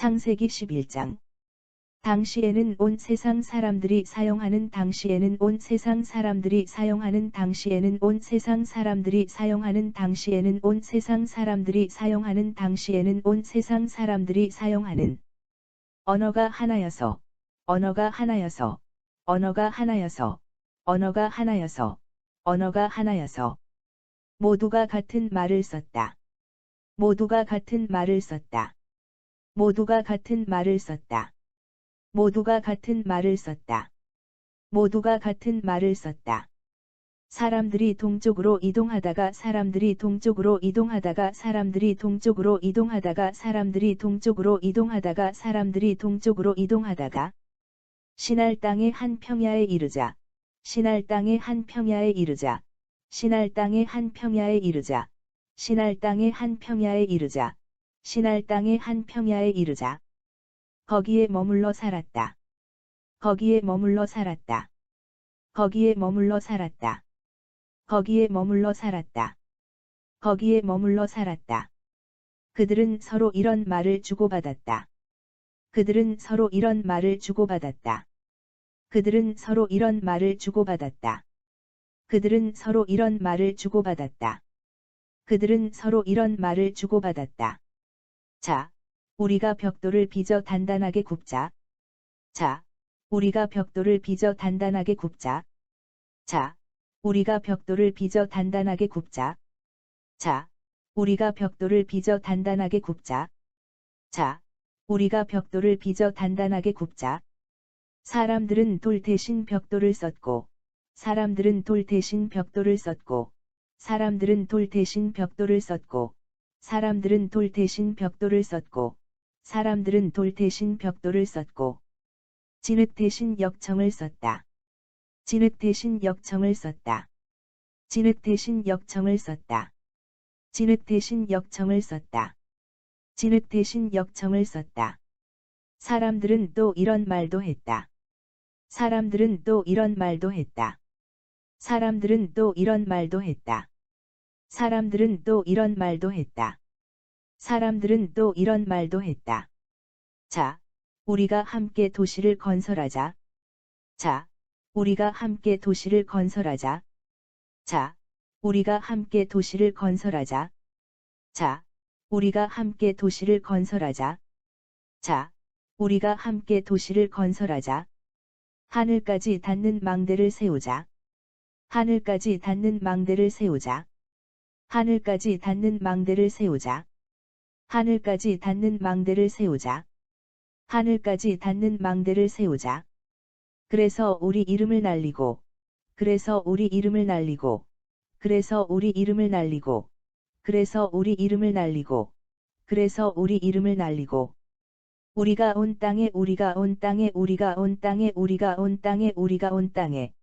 창세기 11장. 당시에는 온 세상 사람들이 사용하는 당시에는 온 세상 사람들이 사용하는 당시에는 온 세상 사람들이 사용하는 당시에는 온 세상 사람들이 사용하는 당시에는 온 세상 사람들이 사용하는 언어가 하나여서 언어가 하나여서 언어가 하나여서 언어가 하나여서 언어가 하나여서 모두가 같은 말을 썼다. 모두가 같은 말을 썼다. 모두가 같은 말을 썼다. 모두가 같은 말을 썼다. 모두가 같은 말을 썼다. 사람들이 동쪽으로 이동하다가 사람들이 동쪽으로 이동하다가 사람들이 동쪽으로 이동하다가 사람들이 동쪽으로 이동하다가 사람들이 동쪽으로 이동하다가 시날 땅의 한 평야에 이르자 시날 땅의 한 평야에 이르자 시날 땅의 한 평야에 이르자 시날 땅의 한 평야에 이르자 시날 땅의 한 평야에 이르자 거기에 머물러 살았다. 거기에 머물러 살았다. 거기에 머물러 살았다. 거기에 머물러 살았다. 거기에 머물러 살았다. 그들은 서로 이런 말을 주고받았다. 그들은 서로 이런 말을 주고받았다. 그들은 서로 이런 말을 주고받았다. 그들은 서로 이런 말을 주고받았다. 그들은 서로 이런 말을 주고받았다. 자, 우리가 벽돌을 빚어 단단하게 굽자. 자, 우리가 벽돌을 빚어 단단하게 굽자. 자, 우리가 벽돌을 빚어 단단하게 굽자. 자, 우리가 벽돌을 빚어 단단하게 굽자. 자, 우리가 벽돌을 빚어 단단하게 굽자. 사람들은 돌 대신 벽돌을 썼고, 사람들은 돌 대신 벽돌을 썼고, 사람들은 돌 대신 벽돌을 썼고, 사람들은 돌 대신 벽돌을 썼고, 사람들은 돌 대신 벽돌을 썼고, 진흙 대신 역청을 썼다. 진흙 대신 역청을 썼다. 진흙 대신 역청을 썼다. 진흙 대신 역청을 썼다. 진흙 대신 역청을 썼다. 사람들은 또 이런 말도 했다. 사람들은 또 이런 말도 했다. 사람들은 또 이런 말도 했다. 사람들은 또 이런 말도 했다. 사람들은 또 이런 말도 했다. 자, 우리가 함께 도시를 건설하자. 자, 우리가 함께 도시를 건설하자. 자, 우리가 함께 도시를 건설하자. 자, 우리가 함께 도시를 건설하자. 자, 우리가 함께 도시를 건설하자. 하늘까지 닿는 망대를 세우자. 하늘까지 닿는 망대를 세우자. 하늘까지 닿는 망대를 세우자. 하늘까지 닿는 망대를 세우자. 하늘까지 닿는 망대를 세우자. 그래서 우리 이름을 날리고, 그래서 우리 이름을 날리고, 그래서 우리 이름을 날리고, 그래서 우리 이름을 날리고, 그래서 우리 이름을 날리고, 우리가 온 땅에 우리가 온 땅에 우리가 온 땅에 우리가 온 땅에 우리가 온 땅에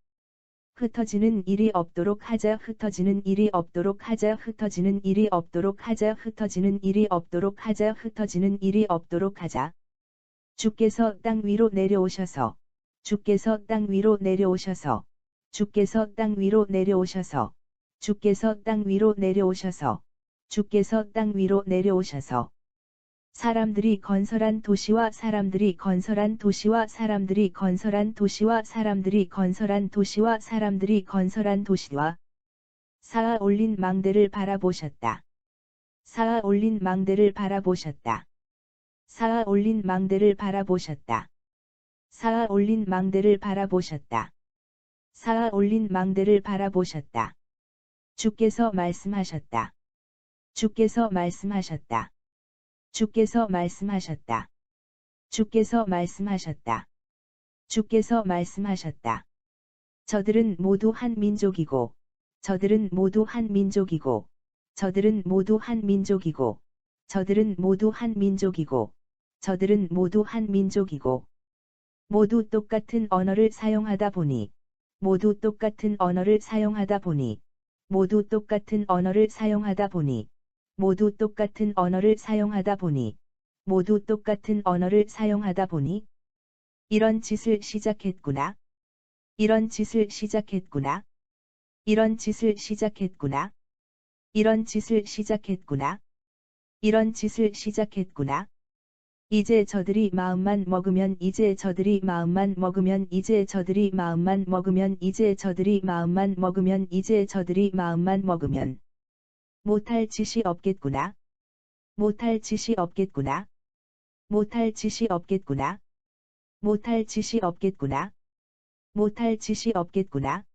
흩어지는 일이 없도록 하자. 흩어지는 일이 없도록 하자. 흩어지는 일이 없도록 하자. 흩어지는 일이 없도록 하자. 흩어지는 일이 없도록 하자. 주께서 땅 위로 내려오셔서 주께서 땅 위로 내려오셔서 주께서 땅 위로 내려오셔서 주께서 땅 위로 내려오셔서 주께서 땅 위로 내려오셔서 사람들이 건설한 도시와 사람들이 건설한 도시와 사람들이 건설한 도시와 사람들이 건설한 도시와 사람들이 건설한 도시와 쌓아 올린 망대를 바라보셨다. 쌓아 올린 망대를 바라보셨다. 쌓아 올린 망대를 바라보셨다. 쌓아 올린 망대를 바라보셨다. 쌓아 올린 망대를 바라보셨다. 주께서 말씀하셨다. 주께서 말씀하셨다. 주께서 말씀하셨다. 주께서 말씀하셨다. 주께서 말씀하셨다. 저들은 모두 한 민족이고, 저들은 모두 한 민족이고, 저들은 모두 한 민족이고, 저들은 모두 한 민족이고, 저들은 모두 한 민족이고, 모두 똑같은 언어를 사용하다 보니, 모두 똑같은 언어를 사용하다 보니, 모두 똑같은 언어를 사용하다 보니, 모두 똑같은 언어를 사용하다 보니, 모두 똑같은 언어를 사용하다 보니, 이런 짓을 시작했구나. 이런 짓을 시작했구나. 이런 짓을 시작했구나. 이런 짓을 시작했구나. 이런 짓을 시작했구나. 이제 저들이 마음만 먹으면 이제 저들이 마음만 먹으면 이제 저들이 마음만 먹으면 이제 저들이 마음만 먹으면 이제 저들이 마음만 먹으면 못할 짓이 없겠구나. 못할 짓이 없겠구나. 못할 짓이 없겠구나. 못할 짓이 없겠구나. 못할 짓이 없겠구나.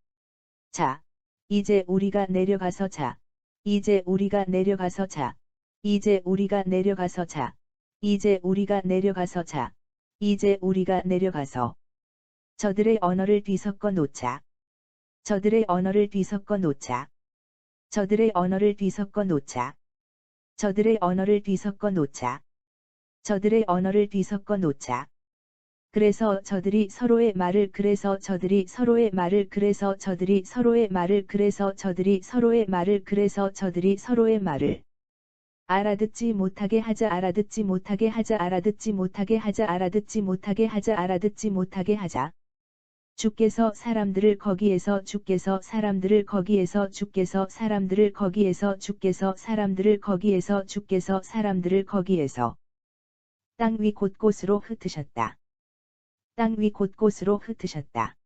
자, 이제 우리가 내려가서 자. 이제 우리가 내려가서 자. 이제 우리가 내려가서 자. 이제 우리가 내려가서 자. 이제 우리가 내려가서 저들의 언어를 뒤섞어 놓자. 저들의 언어를 뒤섞어 놓자. 저들의 언어를 뒤섞어 놓자. 저들의 언어를 뒤섞어 놓자. 저들의 언어를 뒤섞어 놓자. 그래서 저들이 서로의 말을 그래서 저들이 서로의 말을 그래서 저들이 서로의 말을 그래서 저들이 서로의 말을 그래서 저들이 서로의 말을 알아듣지 못하게 하자 알아듣지 못하게 하자 알아듣지 못하게 하자 알아듣지 못하게 하자 알아듣지 못하게 하자. 주께서 사람들을 거기에서 주께서 사람들을 거기에서 주께서 사람들을 거기에서 주께서 사람들을 거기에서 주께서 사람들을 거기에서 땅 위 곳곳으로 흩으셨다. 땅 위 곳곳으로 흩으셨다.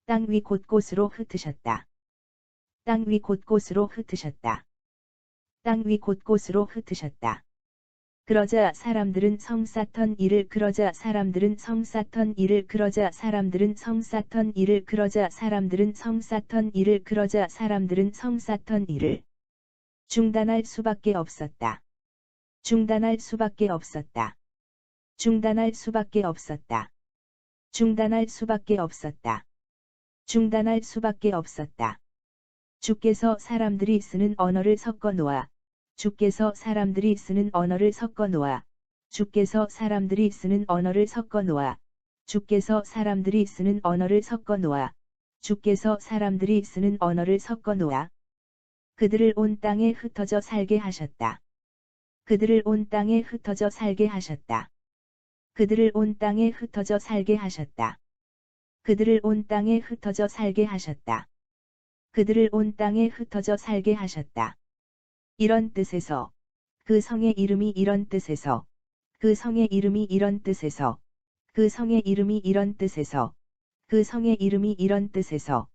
땅 위 곳곳으로 흩으셨다. 땅 위 곳곳으로 흩으셨다. 땅 위 곳곳으로 흩으셨다. 그러자 사람들은 성쌌던 일을 그러자 사람들은 성쌌던 일을 그러자 사람들은 성쌌던 일을 그러자 사람들은 성쌌던 일을 그러자 사람들은 성쌌던 일을 중단할 수밖에 없었다. 중단할 수밖에 없었다. 중단할 수밖에 없었다. 중단할 수밖에 없었다. 중단할 수밖에 없었다. 주께서 사람들이 쓰는 언어를 섞어 놓아. 주께서 사람들이 쓰는 언어를 섞어 놓아. 주께서 사람들이 쓰는 언어를 섞어 놓아. 주께서 사람들이 쓰는 언어를 섞어 놓아. 주께서 사람들이 쓰는 언어를 섞어 놓아. 그들을 온 땅에 흩어져 살게 하셨다. 그들을 온 땅에 흩어져 살게 하셨다. 그들을 온 땅에 흩어져 살게 하셨다. 그들을 온 땅에 흩어져 살게 하셨다. 그들을 온 땅에 흩어져 살게 하셨다. 이런 뜻에서 그 성의 이름이 이런 뜻에서 그 성의 이름이 이런 뜻에서 그 성의 이름이 이런 뜻에서 그 성의 이름이 이런 뜻에서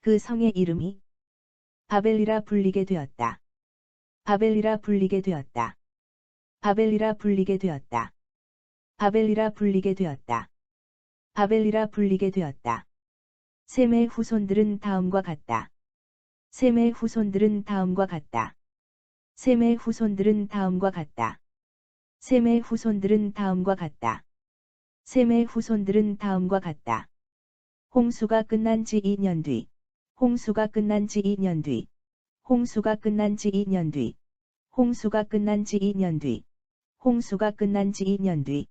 그 성의 이름이 바벨이라 불리게 되었다. 바벨이라 불리게 되었다. 바벨이라 불리게 되었다. 바벨이라 불리게 되었다. 바벨이라 불리게 되었다. 셈의 후손들은 다음과 같다. 셈의 후손들은 다음과 같다. 셈의 후손들은 다음과 같다. 셈의 후손들은 다음과 같다. 셈의 후손들은 다음과 같다. 홍수가 끝난 지 2년 뒤. 홍수가 끝난 지 2년 뒤. 홍수가 끝난 지 2년 뒤. 홍수가 끝난 지 2년 뒤. 홍수가 끝난 지 2년 뒤.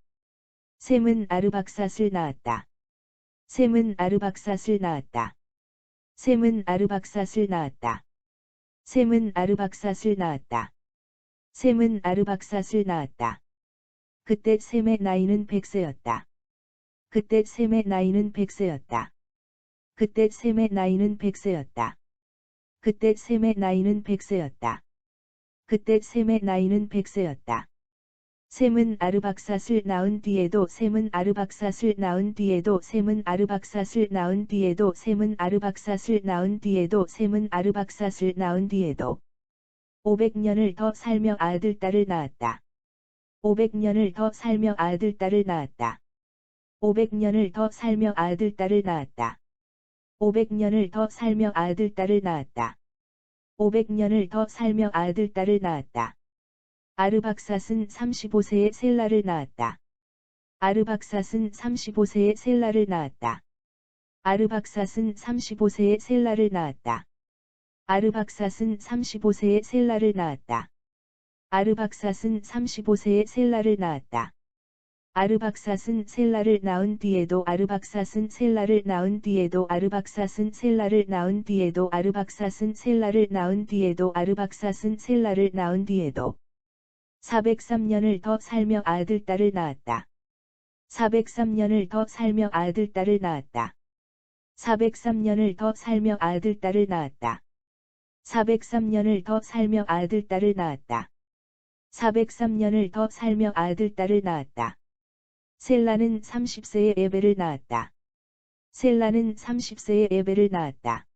셈은 아르박삿을 낳았다. 셈은 아르박삿을 낳았다. 셈은 아르박삿을 낳았다. 셈은 아르박삿을 낳았다. 셈은 아르박삿을 낳았다. 그때 셈의 나이는 100세였다. 그때 셈의 나이는 100세였다. 그때 셈의 나이는 100세였다. 그때 셈의 나이는 100세였다. 그때 셈의 나이는 100세였다. 셈은 아르박삿을 낳은 뒤에도 셈은 아르박삿을 낳은 뒤에도 셈은 아르박삿을 낳은 뒤에도 셈은 아르박삿을 낳은 뒤에도 셈은 아르박삿을 낳은 뒤에도 500년을 더 살며 아들 딸을 낳았다. 500년을 더 살며 아들 딸을 낳았다. 500년을 더 살며 아들 딸을 낳았다. 500년을 더 살며 아들 딸을 낳았다. 500년을 더 살며 아들 딸을 낳았다. 아르박삿은 35세에 셀라를 낳았다. 아르박삿은 35세에 셀라를 낳았다. 아르박삿은 35세에 셀라를 낳았다. 아르박삿은 35세에 셀라를 낳았다. 아르박삿은 35세에 셀라를 낳았다. 아르박삿은 셀라를 낳은 뒤에도 아르박삿은 셀라를 낳은 뒤에도 아르박삿은 셀라를 낳은 뒤에도 아르박삿은 셀라를 낳은 뒤에도 아르박삿은 셀라를 낳은 뒤에도 403년을 더 살며 아들 딸을 낳았다. 403년을 더 살며 아들 딸을 낳았다. 403년을 더 살며 아들 딸을 낳았다. 403년을 더 살며 아들 딸을 낳았다. 403년을 더 살며 아들 딸을 낳았다. 셀라는 30세에 에벨을 낳았다. 셀라는 30세에 에벨을 낳았다.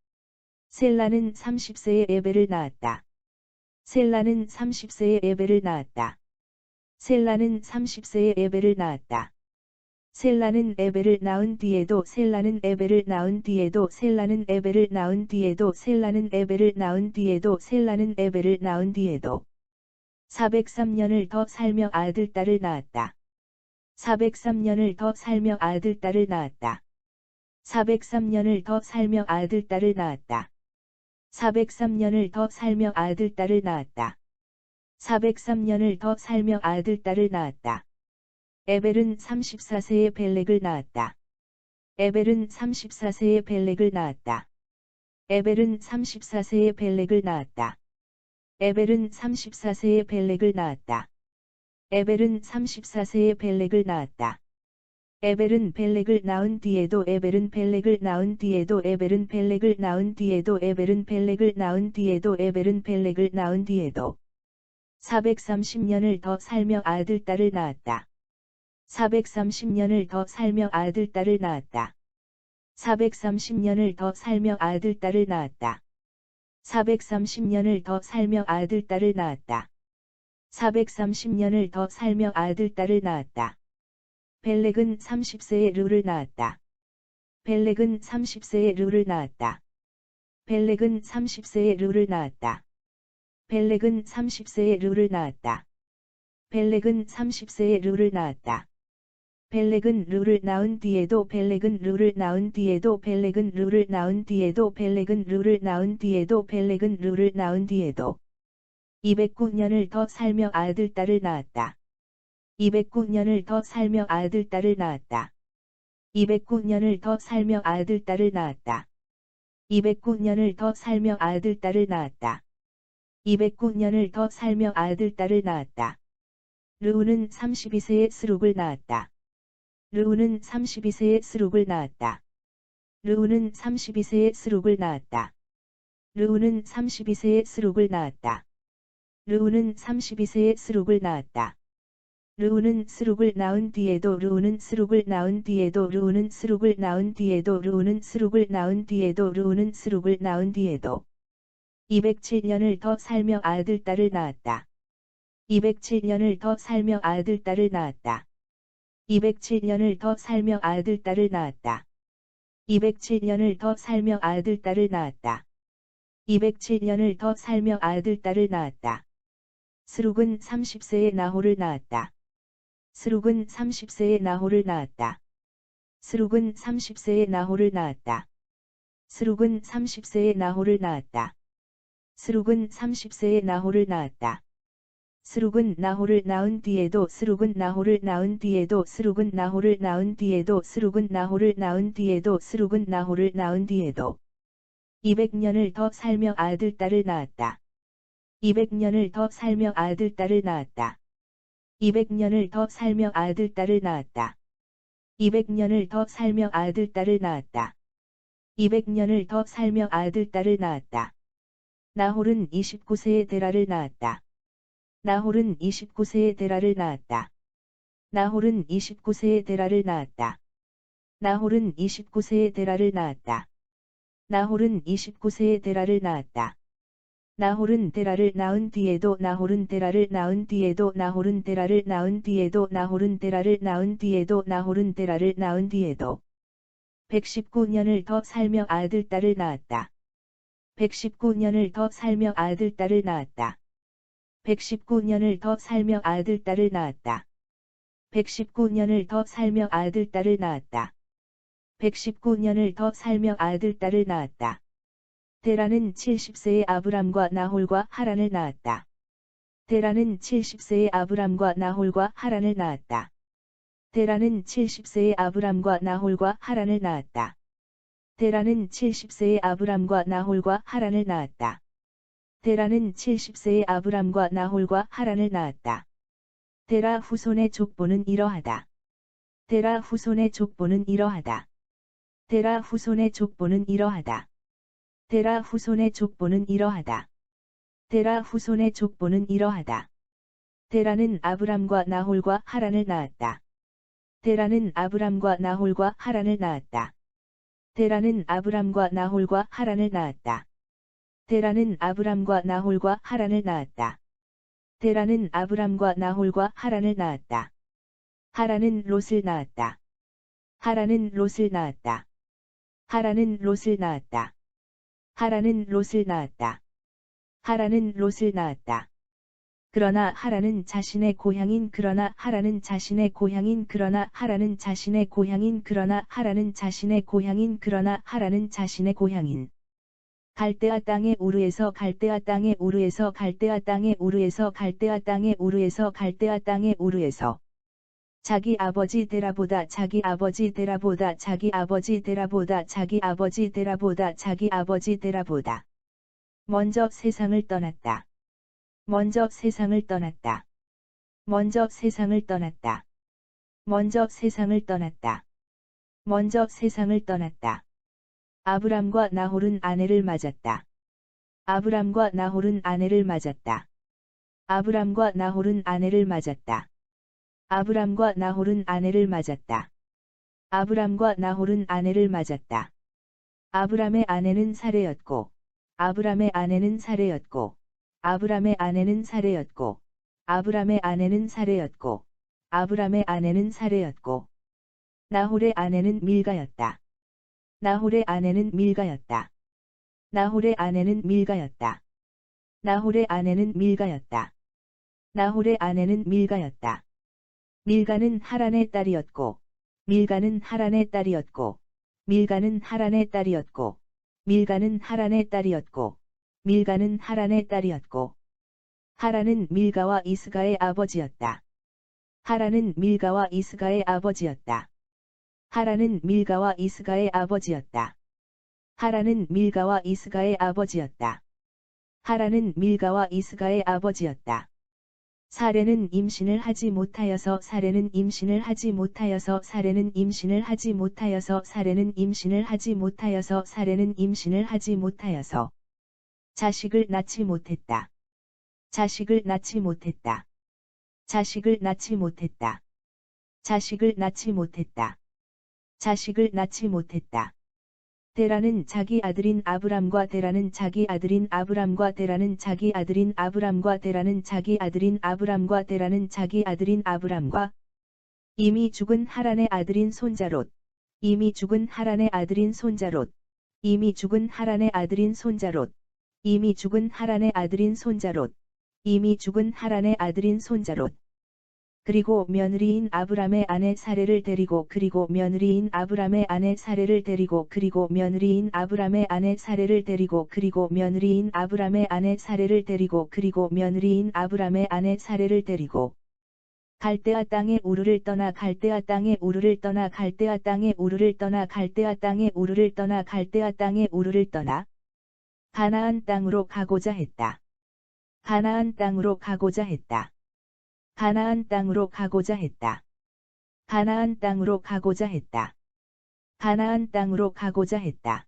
셀라는 30세에 에벨을 낳았다. 셀라는 30세에 에벨을 낳았다. 셀라는 30세에 에벨을 낳았다. 셀라는 에벨을 낳은 뒤에도 셀라는 에벨을 낳은 뒤에도 셀라는 에벨을 낳은 뒤에도 셀라는 에벨을 낳은 뒤에도 셀라는 에벨을 낳은 뒤에도 403년을 더 살며 아들 딸을 낳았다. 403년을 더 살며 아들 딸을 낳았다. 403년을 더 살며 아들 딸을 낳았다. 403년을 더 살며 아들 딸을 낳았다. 403년을 더 살며 아들 딸을 낳았다. 에벨은 34세에 벨렉을 낳았다. 에벨은 34세에 벨렉을 낳았다. 에벨은 34세에 벨렉을 낳았다. 에벨은 34세에 벨렉을 낳았다. 에벨은 34세에 벨렉을 낳았다. 에벨은 벨렉을 낳은 뒤에도 에벨은 벨렉을 낳은 뒤에도 에벨은 벨렉을 낳은 뒤에도 에벨은 벨렉을 낳은 뒤에도 에벨은 벨렉을 낳은 뒤에도 430년을 더 살며 아들 딸을 낳았다. 430년을 더 살며 아들 딸을 낳았다. 430년을 더 살며 아들 딸을 낳았다. 430년을 더 살며 아들 딸을 낳았다. 430년을 더 살며 아들 딸을 낳았다. 벨렉은 30세에 루를 낳았다. 벨렉은 30세에 루를 낳았다. 벨렉은 30세에 루를 낳았다. 벨렉은 30세에 루를 낳았다. 벨렉은 30세에 루를 낳았다. 벨렉은 루를 낳은 뒤에도 벨렉은 루를 낳은 뒤에도 벨렉은 루를 낳은 뒤에도 벨렉은 루를 낳은 뒤에도 벨렉은 루를 낳은 뒤에도 209년을 더 살며 아들 딸을 낳았다. 209년을 더 살며 아들 딸을 낳았다. 209년을 더 살며 아들 딸을 낳았다. 209년을 더 살며 아들 딸을 낳았다. 209년을 더 살며 아들 딸을 낳았다. 르우는 32세에 스룩을 낳았다. 르우는 32세에 스룩을 낳았다. 르우는 32세에 스룩을 낳았다. 르우는 32세에 스룩을 낳았다. 르우는 32세에 스룩을 낳았다. 르우는 스룩을 낳은 뒤에도 르우는 스룩을 낳은 뒤에도 르우는 스룩을 낳은 뒤에도 르우는 스룩을 낳은 뒤에도 르우는 스룩을 낳은 뒤에도 207년을 더 살며 아들 딸을 낳았다. 207년을 더 살며 아들 딸을 낳았다. 207년을 더 살며 아들 딸을 낳았다. 207년을 더 살며 아들 딸을 낳았다. 207년을 더 살며 아들 딸을 낳았다. 스룩은 30세에 나홀을 낳았다. 스룩은 30세에 나홀을 낳았다. 스룩은 30세에 나홀을 낳았다. 스룩은 30세에 나홀을 낳았다. 스룩은 30세에 나홀을 낳았다. 스룩은 나홀을 낳은 뒤에도 스룩은 나홀을 낳은 뒤에도 스룩은 나홀을 낳은 뒤에도 스룩은 나홀을 낳은 뒤에도 스룩은 나홀을 낳은 뒤에도 200년을 더 살며 아들 딸을 낳았다. 200년을 더 살며 아들 딸을 낳았다. 200년을 더 살며 아들 딸을 낳았다. 200년을 더 살며 아들 딸을 낳았다. 200년을 더 살며 아들 딸을 낳았다. 나홀은 29세에 데라를 낳았다. 나홀은 29세에 데라를 낳았다. 나홀은 29세에 데라를 낳았다. 나홀은 29세에 데라를 낳았다. 나홀은 29세에 데라를 낳았다. 나홀은 데라를 낳은 뒤에도 나홀은 데라를 낳은 뒤에도 나홀은 데라를 낳은 뒤에도 나홀은 데라를 낳은 뒤에도 나홀은 데라를 낳은 뒤에도 119년을 더 살며 아들 딸을 낳았다. 119년을 더 살며 아들 딸을 낳았다. 119년을 더 살며 아들 딸을 낳았다. 119년을 더 살며 아들 딸을 낳았다. 119년을 더 살며 아들 딸을 낳았다. 데라는 70세에 아브람과 나홀과 하란을 낳았다. 데라는 70세에 아브람과 나홀과 하란을 낳았다. 데라는 70세에 아브람과 나홀과 하란을 낳았다. 데라는 70세에 아브람과 나홀과 하란을 낳았다. 데라는 70세에 아브람과 나홀과 하란을 낳았다. 데라 후손의 족보는 이러하다. 데라 후손의 족보는 이러하다. 데라 후손의 족보는 이러하다. 데라 후손의 족보는 이러하다. 데라 후손의 족보는 이러하다. 데라는 아브람과 나홀과 하란을 낳았다. 데라는 아브람과 나홀과 하란을 낳았다. 데라는 아브람과 나홀과 하란을 낳았다. 데라는 아브람과 나홀과 하란을 낳았다. 데라는 아브람과 나홀과 하란을 낳았다. 하란은 롯을 낳았다. 하란은 롯을 낳았다. 하란은 롯을 낳았다. 하란은 롯을 낳았다. 하란은 롯을 낳았다. 그러나 하란은 자신의 고향인 그러나 하란은 자신의 고향인 그러나 하란은 자신의 고향인 그러나 하란은 자신의 고향인 그러나 하란은 자신의 고향인 갈대아 땅의 우르에서 갈대아 땅의 우르에서 갈대아 땅의 우르에서 갈대아 땅의 우르에서 갈대아 땅의 우르에서 자기 아버지 데라보다 자기 아버지 데라보다 자기 아버지 데라보다 자기 아버지 데라보다 자기 아버지 데라보다 먼저 세상을 떠났다. 먼저 세상을 떠났다. 먼저 세상을 떠났다. 먼저 세상을 떠났다. 먼저 세상을 떠났다. 아브람과 나홀은 아내를 맞았다. 아브람과 나홀은 아내를 맞았다. 아브람과 나홀은 아내를 맞았다. 아브람과 나홀은 아내를 맞았다. 아브람과 나홀은 아내를 맞았다. 아브람의 아내는 사레였고, 아브람의 아내는 사레였고, 아브람의 아내는 사레였고, 아브람의 아내는 사레였고, 아브람의 아내는 사레였고, 나홀의 아내는 밀가였다. 나홀의 아내는 밀가였다. 나홀의 아내는 밀가였다. 나홀의 아내는 밀가였다. 나홀의 아내는 밀가였다. 밀가는 하란의 딸이었고, 밀가는 하란의 딸이었고, 밀가는 하란의 딸이었고, 밀가는 하란의 딸이었고, 밀가는 하란의 딸이었고, 하란은 밀가와 이스가의 아버지였다. 하란은 밀가와 이스가의 아버지였다. 하란은 밀가와 이스가의 아버지였다. 하란은 밀가와 이스가의 아버지였다. 하란은 밀가와 이스가의 아버지였다. 사레는 임신을 하지 못하여서 사레는 임신을 하지 못하여서 사레는 임신을 하지 못하여서 사레는 임신을 하지 못하여서 사레는 임신을 하지 못하여서 자식을 낳지 못했다. 자식을 낳지 못했다. 자식을 낳지 못했다. 자식을 낳지 못했다. 자식을 낳지 못했다. 데라는 자기 아들인 아브람과 데라는 자기 아들인 아브람과 데라는 자기 아들인 아브람과 데라는 자기 아들인 아브람과 데라는 자기 아들인 아브람과 이미 죽은 하란의 아들인 손자롯 이미 죽은 하란의 아들인 손자롯 이미 죽은 하란의 아들인 손자롯 이미 죽은 하란의 아들인 손자롯 이미 죽은 하란의 아들인 손자롯 그리고 며느리인 아브람의 아내 사레를 데리고 그리고 며느리인 아브람의 아내 사레를 데리고 그리고 며느리인 아브람의 아내 사레를 데리고 그리고 며느리인 아브람의 아내 사레를 데리고 그리고 며느리인 아브람의 아내 사레를 데리고 갈대아 땅의 우르를 떠나 갈대아 땅의 우르를 떠나 갈대아 땅의 우르를 떠나 갈대아 땅의 우르를 떠나 갈대아 땅의 우르를 떠나 가나안 땅으로 가고자 했다. 가나안 땅으로 가고자 했다. 가나안 땅으로 가고자 했다. 가나안 땅으로 가고자 했다. 가나안 땅으로 가고자 했다.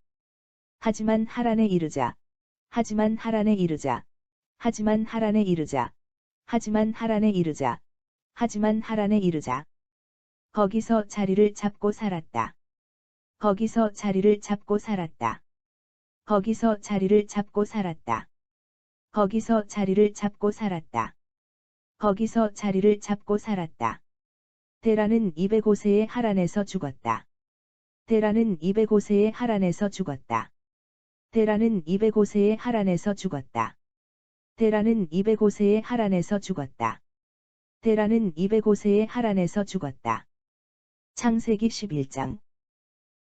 하지만 하란에 이르자. 하지만 하란에 이르자. 하지만 하란에 이르자. 하지만 하란에 이르자. 하지만 하란에 이르자. 거기서 자리를 잡고 살았다. 거기서 자리를 잡고 살았다. 거기서 자리를 잡고 살았다. 거기서 자리를 잡고 살았다. 거기서 자리를 잡고 살았다. 데라는 205세의 하란에서 죽었다. 데라는 205세의 하란에서 죽었다. 데라는 205세의 하란에서 죽었다. 데라는 205세의 하란에서 죽었다. 데라는 205세의 하란에서 죽었다. 창세기 11장.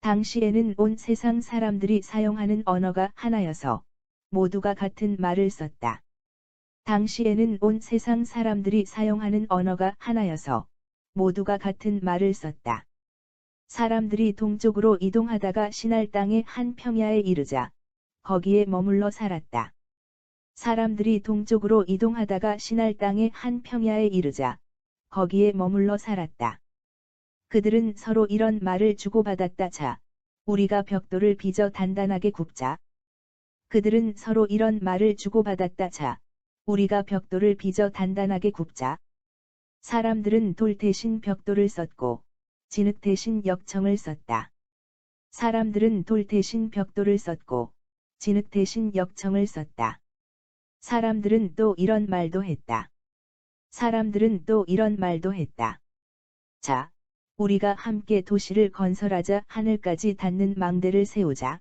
당시에는 온 세상 사람들이 사용하는 언어가 하나여서 모두가 같은 말을 썼다. 당시에는 온 세상 사람들이 사용하는 언어가 하나여서 모두가 같은 말을 썼다. 사람들이 동쪽으로 이동하다가 시날 땅의 한 평야에 이르자 거기에 머물러 살았다. 사람들이 동쪽으로 이동하다가 시날 땅의 한 평야에 이르자 거기에 머물러 살았다. 그들은 서로 이런 말을 주고받았다. 자, 우리가 벽돌을 빚어 단단하게 굽자. 그들은 서로 이런 말을 주고받았다. 자, 우리가 벽돌을 빚어 단단하게 굽자. 사람들은 돌 대신 벽돌을 썼고 진흙 대신 역청을 썼다. 사람들은 돌 대신 벽돌을 썼고 진흙 대신 역청을 썼다. 사람들은 또 이런 말도 했다. 사람들은 또 이런 말도 했다. 자, 우리가 함께 도시를 건설하자. 하늘까지 닿는 망대를 세우자.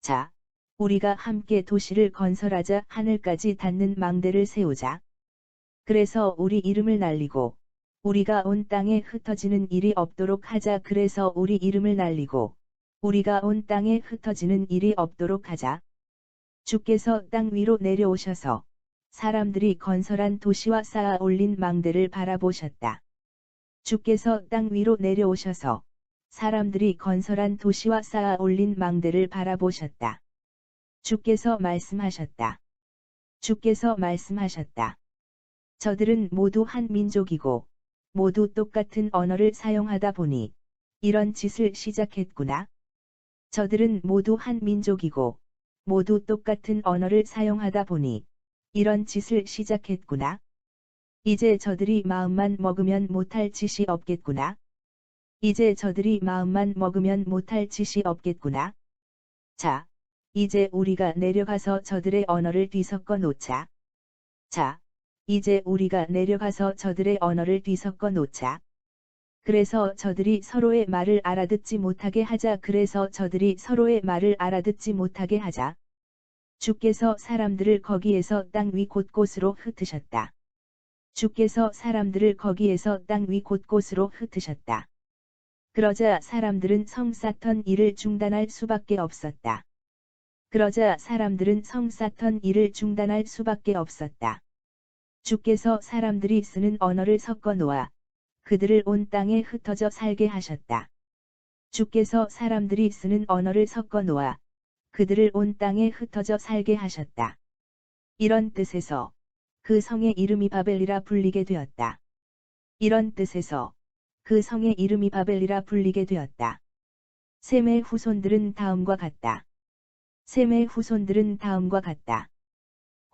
자, 우리가 함께 도시를 건설하자. 하늘까지 닿는 망대를 세우자. 그래서 우리 이름을 날리고 우리가 온 땅에 흩어지는 일이 없도록 하자. 그래서 우리 이름을 날리고 우리가 온 땅에 흩어지는 일이 없도록 하자. 주께서 땅 위로 내려오셔서 사람들이 건설한 도시와 쌓아 올린 망대를 바라보셨다. 주께서 땅 위로 내려오셔서 사람들이 건설한 도시와 쌓아 올린 망대를 바라보셨다. 주께서 말씀하셨다. 주께서 말씀하셨다. 저들은 모두 한 민족이고 모두 똑같은 언어를 사용하다 보니 이런 짓을 시작했구나. 저들은 모두 한 민족이고 모두 똑같은 언어를 사용하다 보니 이런 짓을 시작했구나. 이제 저들이 마음만 먹으면 못할 짓이 없겠구나. 이제 저들이 마음만 먹으면 못할 짓이 없겠구나. 자, 이제 우리가 내려가서 저들의 언어를 뒤섞어 놓자. 자, 이제 우리가 내려가서 저들의 언어를 뒤섞어 놓자. 그래서 저들이 서로의 말을 알아듣지 못하게 하자. 그래서 저들이 서로의 말을 알아듣지 못하게 하자. 주께서 사람들을 거기에서 땅 위 곳곳으로 흩으셨다. 주께서 사람들을 거기에서 땅 위 곳곳으로 흩으셨다. 그러자 사람들은 성 쌓던 일을 중단할 수밖에 없었다. 그러자 사람들은 성 쌓던 일을 중단할 수밖에 없었다. 주께서 사람들이 쓰는 언어를 섞어 놓아 그들을 온 땅에 흩어져 살게 하셨다. 주께서 사람들이 쓰는 언어를 섞어 놓아 그들을 온 땅에 흩어져 살게 하셨다. 이런 뜻에서 그 성의 이름이 바벨이라 불리게 되었다. 이런 뜻에서 그 성의 이름이 바벨이라 불리게 되었다. 셈의 후손들은 다음과 같다. 셈의 후손들은 다음과 같다.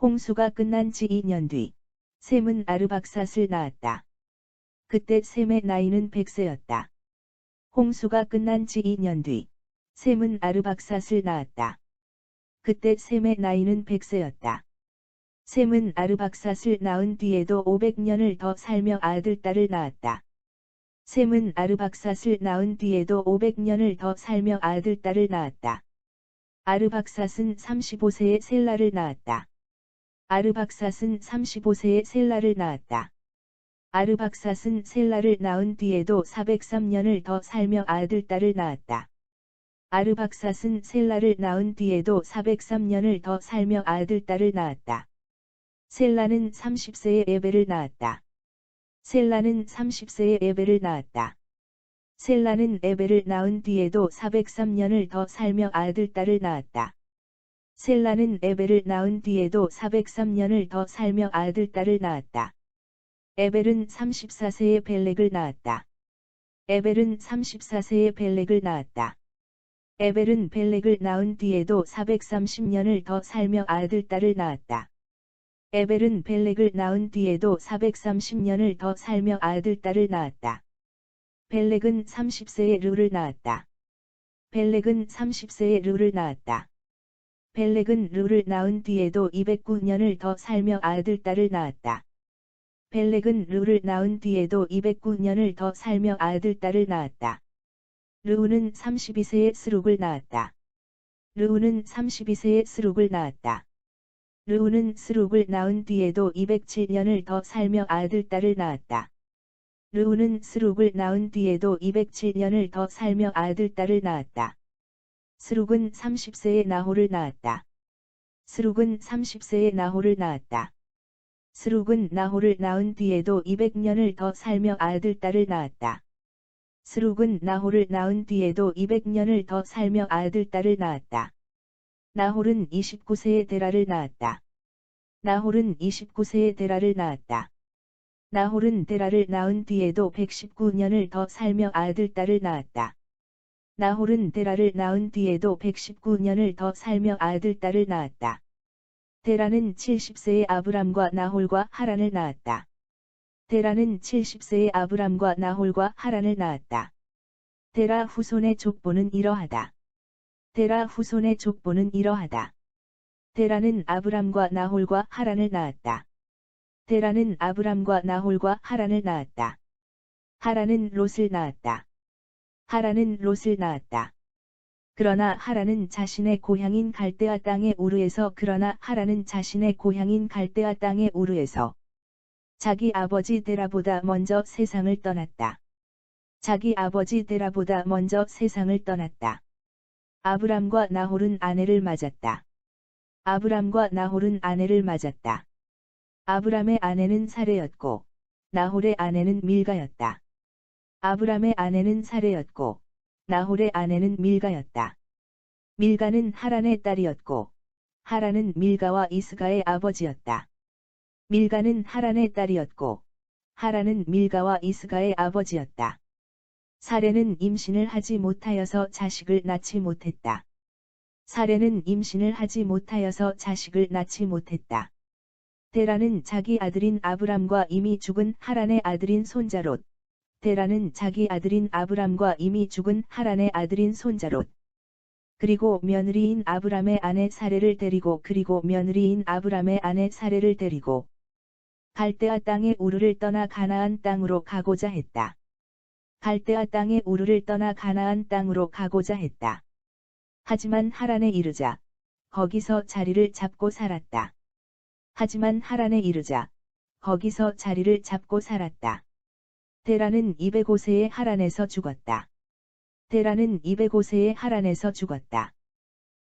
홍수가 끝난 지 2년 뒤 셈은 아르박삿을 낳았다. 그때 셈의 나이는 100세였다. 홍수가 끝난 지 2년 뒤 셈은 아르박삿을 낳았다. 그때 셈의 나이는 100세였다. 셈은 아르박삿을 낳은 뒤에도 500년을 더 살며 아들 딸을 낳았다. 셈은 아르박삿을 낳은 뒤에도 500년을 더 살며 아들 딸을 낳았다. 아르박삿은 35세에 셀라를 낳았다. 아르박삿은 35세에 셀라를 낳았다. 아르박삿은 셀라를 낳은 뒤에도 403년을 더 살며 아들 딸을 낳았다. 아르박삿은 셀라를 낳은 뒤에도 403년을 더 살며 아들 딸을 낳았다. 셀라는 30세에 에벨을 낳았다. 셀라는 30세에 에벨을 낳았다. 셀라는 에벨을 낳은 뒤에도 403년을 더 살며 아들 딸을 낳았다. 셀라는 에벨을 낳은 뒤에도 403년을 더 살며 아들 딸을 낳았다. 에벨은 34세에 벨렉을 낳았다. 에벨은 34세에 벨렉을 낳았다. 에벨은 벨렉을 낳은 뒤에도 430년을 더 살며 아들 딸을 낳았다. 에벨은 벨렉을 낳은 뒤에도 430년을 더 살며 아들 딸을 낳았다. 벨렉은 30세에 르를 낳았다. 벨렉은 30세에 르를 낳았다. 벨렉은 르를 낳은 뒤에도 209년을 더 살며 아들 딸을 낳았다. 벨렉은 르를 낳은 뒤에도 209년을 더 살며 아들 딸을 낳았다. 르우는 32세에 스룩을 낳았다. 르우는 32세에 스룩을 낳았다. 르우는 스룩을 낳은 뒤에도 207년을 더 살며 아들 딸을 낳았다. 르우는 스룩을 낳은 뒤에도 207년을 더 살며 아들 딸을 낳았다. 스룩은 30세에 나홀을 낳았다. 스룩은 30세에 나홀을 낳았다. 스룩은 나홀을 낳은 뒤에도 200년을 더 살며 아들 딸을 낳았다. 스룩은 나홀을 낳은 뒤에도 200년을 더 살며 아들 딸을 낳았다. 나홀은 29세에 데라를 낳았다. 나홀은 29세에 데라를 낳았다. 나홀은 데라를 낳은 뒤에도 119년을 더 살며 아들 딸을 낳았다. 나홀은 데라를 낳은 뒤에도 119년을 더 살며 아들 딸을 낳았다. 데라는 70세에 아브람과 나홀과 하란을 낳았다. 데라는 70세의 아브람과 나홀과 하란을 낳았다. 데라 후손의 족보는 이러하다. 데라 후손의 족보는 이러하다. 데라는 아브람과 나홀과 하란을 낳았다. 데라는 아브람과 나홀과 하란을 낳았다. 하란은 롯을 낳았다. 하란은 롯을 낳았다. 그러나 하란은 자신의 고향인 갈대아 땅의 우르에서 자기 아버지 데라보다 먼저 세상을 떠났다. 자기 아버지 데라보다 먼저 세상을 떠났다. 아브람과 나홀은 아내를 맞았다. 아브람과 나홀은 아내를 맞았다. 아브람의 아내는 사레였고 나홀의 아내는 밀가였다. 아브람의 아내는 사레였고 나홀의 아내는 밀가였다. 밀가는 하란의 딸이었고 하란은 밀가와 이스가의 아버지였다. 밀가는 하란의 딸이었고 하란은 밀가와 이스가의 아버지였다. 사레는 임신을 하지 못하여서 자식을 낳지 못했다. 사레는 임신을 하지 못하여서 자식을 낳지 못했다. 데라는 자기 아들인 아브람과 이미 죽은 하란의 아들인 손자 롯. 데라는 자기 아들인 아브람과 이미 죽은 하란의 아들인 손자 롯. 그리고 며느리인 아브람의 아내 사레를 데리고 갈대아 땅의 우르를 떠나 가나안 땅으로 가고자 했다. 갈대아 땅의 우르를 떠나 가나안 땅으로 가고자 했다. 하지만 하란에 이르자 거기서 자리를 잡고 살았다. 하지만 하란에 이르자 거기서 자리를 잡고 살았다. 데라는 205세에 하란에서 죽었다. 데라는 205세에 하란에서 죽었다.